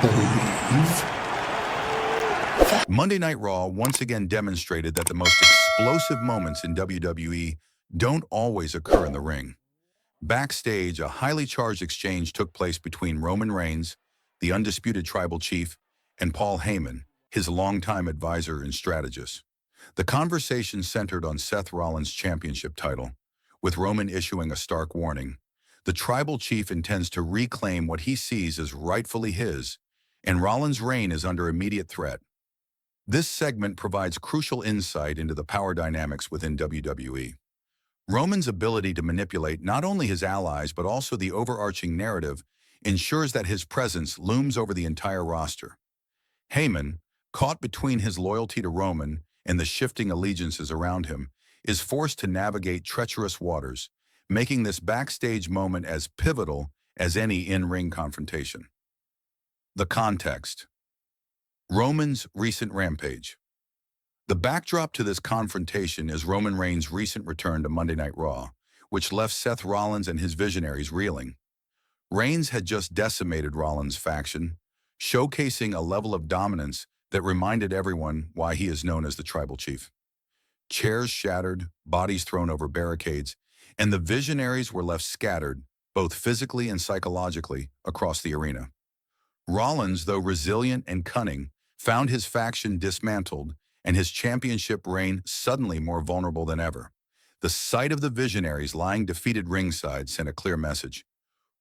believe. Monday Night Raw once again demonstrated that the most explosive moments in WWE don't always occur in the ring. Backstage, a highly charged exchange took place between Roman Reigns, the undisputed tribal chief, and Paul Heyman, his longtime advisor and strategist. The conversation centered on Seth Rollins' championship title, with Roman issuing a stark warning. The tribal chief intends to reclaim what he sees as rightfully his, and Rollins' reign is under immediate threat. This segment provides crucial insight into the power dynamics within WWE. Roman's ability to manipulate not only his allies but also the overarching narrative ensures that his presence looms over the entire roster. Heyman, caught between his loyalty to Roman and the shifting allegiances around him, is forced to navigate treacherous waters, making this backstage moment as pivotal as any in-ring confrontation. The context. Roman's recent rampage. The backdrop to this confrontation is Roman Reigns' recent return to Monday Night Raw, which left Seth Rollins and his visionaries reeling. Reigns had just decimated Rollins' faction, showcasing a level of dominance that reminded everyone why he is known as the tribal chief. Chairs shattered, bodies thrown over barricades, and the visionaries were left scattered, both physically and psychologically, across the arena. Rollins, though resilient and cunning, found his faction dismantled and his championship reign suddenly more vulnerable than ever. The sight of the visionaries lying defeated ringside sent a clear message.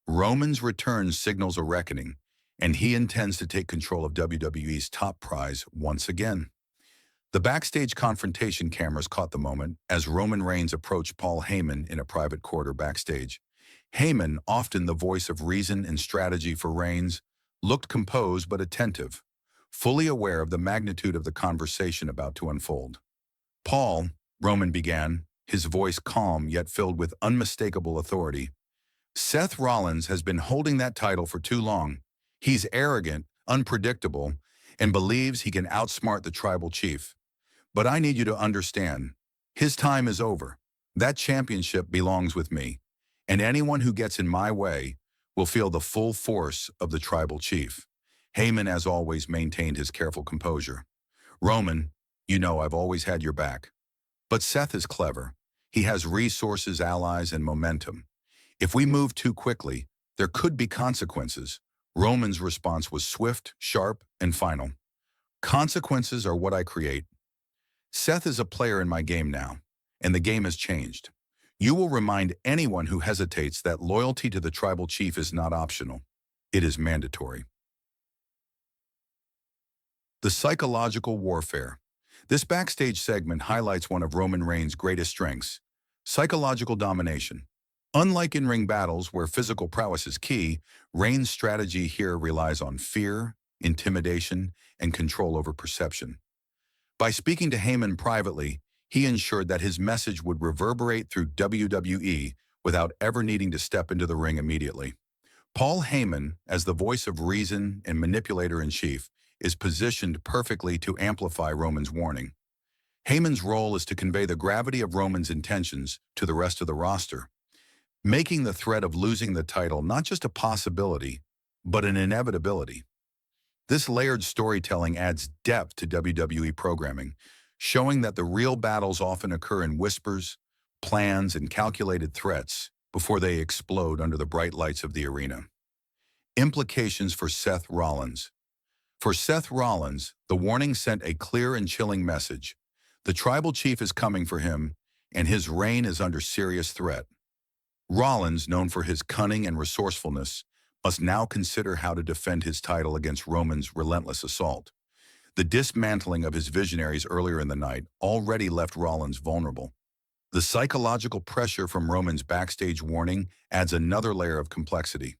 Roman's return signals a reckoning, and he intends to take control of WWE's top prize once again. The backstage confrontation cameras caught the moment as Roman Reigns approached Paul Heyman in a private quarter backstage. Heyman, often the voice of reason and strategy for Reigns, looked composed but attentive, fully aware of the magnitude of the conversation about to unfold. "Paul," Roman began, his voice calm yet filled with unmistakable authority, "Seth Rollins has been holding that title for too long. He's arrogant, unpredictable, and believes he can outsmart the tribal chief. But I need you to understand, his time is over. That championship belongs with me, and anyone who gets in my way will feel the full force of the tribal chief." Heyman, as always, maintained his careful composure. "Roman, you know I've always had your back. But Seth is clever. He has resources, allies, and momentum. If we move too quickly, there could be consequences." Roman's response was swift, sharp, and final. "Consequences are what I create. Seth is a player in my game now, and the game has changed. You will remind anyone who hesitates that loyalty to the tribal chief is not optional. It is mandatory." The psychological warfare. This backstage segment highlights one of Roman Reigns' greatest strengths: psychological domination. Unlike in-ring battles where physical prowess is key, Reigns' strategy here relies on fear, intimidation, and control over perception. By speaking to Heyman privately, he ensured that his message would reverberate through WWE without ever needing to step into the ring immediately. Paul Heyman, as the voice of reason and manipulator-in-chief, is positioned perfectly to amplify Roman's warning. Heyman's role is to convey the gravity of Roman's intentions to the rest of the roster, making the threat of losing the title not just a possibility, but an inevitability. This layered storytelling adds depth to WWE programming, showing that the real battles often occur in whispers, plans, and calculated threats before they explode under the bright lights of the arena. Implications for Seth Rollins. For Seth Rollins, the warning sent a clear and chilling message. The tribal chief is coming for him, and his reign is under serious threat. Rollins, known for his cunning and resourcefulness, must now consider how to defend his title against Roman's relentless assault. The dismantling of his visionaries earlier in the night already left Rollins vulnerable. The psychological pressure from Roman's backstage warning adds another layer of complexity.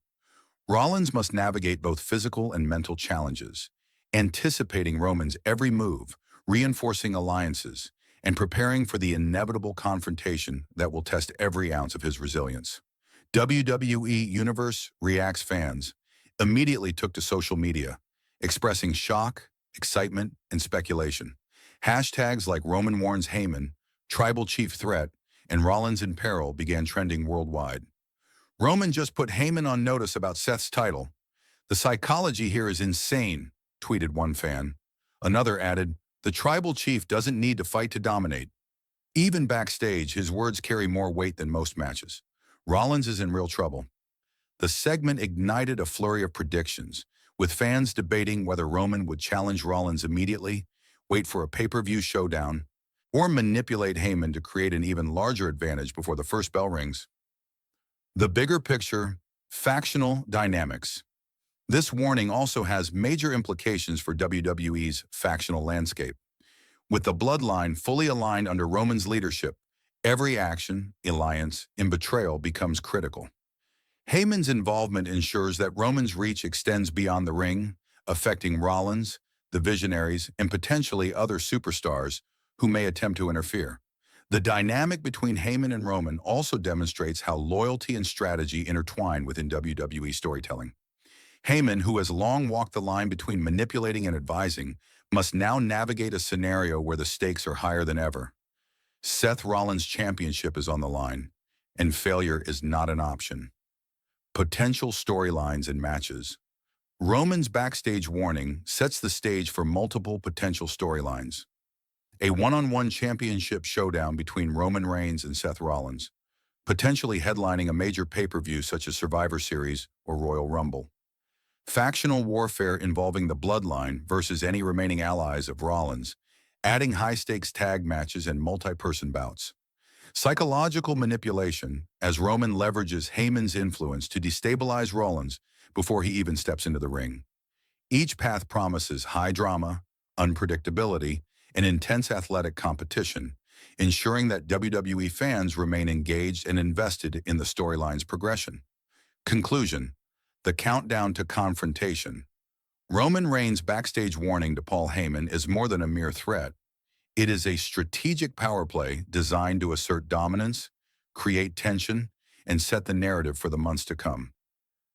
Rollins must navigate both physical and mental challenges, anticipating Roman's every move, reinforcing alliances, and preparing for the inevitable confrontation that will test every ounce of his resilience. WWE Universe Reacts fans immediately took to social media, expressing shock, excitement, and speculation. Hashtags like Roman warns Heyman, Tribal Chief Threat, and Rollins in Peril began trending worldwide. Roman just put Heyman on notice about Seth's title. "The psychology here is insane," tweeted one fan. Another added, "The tribal chief doesn't need to fight to dominate." Even backstage, his words carry more weight than most matches. Rollins is in real trouble. The segment ignited a flurry of predictions, with fans debating whether Roman would challenge Rollins immediately, wait for a pay-per-view showdown, or manipulate Heyman to create an even larger advantage before the first bell rings. The bigger picture, factional dynamics. This warning also has major implications for WWE's factional landscape. With the Bloodline fully aligned under Roman's leadership, every action, alliance, and betrayal becomes critical. Heyman's involvement ensures that Roman's reach extends beyond the ring, affecting Rollins, the Visionaries, and potentially other superstars who may attempt to interfere. The dynamic between Heyman and Roman also demonstrates how loyalty and strategy intertwine within WWE storytelling. Heyman, who has long walked the line between manipulating and advising, must now navigate a scenario where the stakes are higher than ever. Seth Rollins' championship is on the line, and failure is not an option. Potential storylines and matches. Roman's backstage warning sets the stage for multiple potential storylines. A one-on-one championship showdown between Roman Reigns and Seth Rollins, potentially headlining a major pay-per-view such as Survivor Series or Royal Rumble. Factional warfare involving the Bloodline versus any remaining allies of Rollins, adding high-stakes tag matches and multi-person bouts. Psychological manipulation, as Roman leverages Heyman's influence to destabilize Rollins before he even steps into the ring. Each path promises high drama, unpredictability, and intense athletic competition, ensuring that WWE fans remain engaged and invested in the storyline's progression. Conclusion: the countdown to confrontation. Roman Reigns' backstage warning to Paul Heyman is more than a mere threat. It is a strategic power play designed to assert dominance, create tension, and set the narrative for the months to come.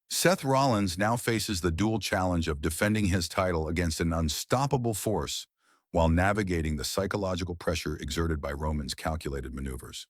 Seth Rollins now faces the dual challenge of defending his title against an unstoppable force while navigating the psychological pressure exerted by Roman's calculated maneuvers.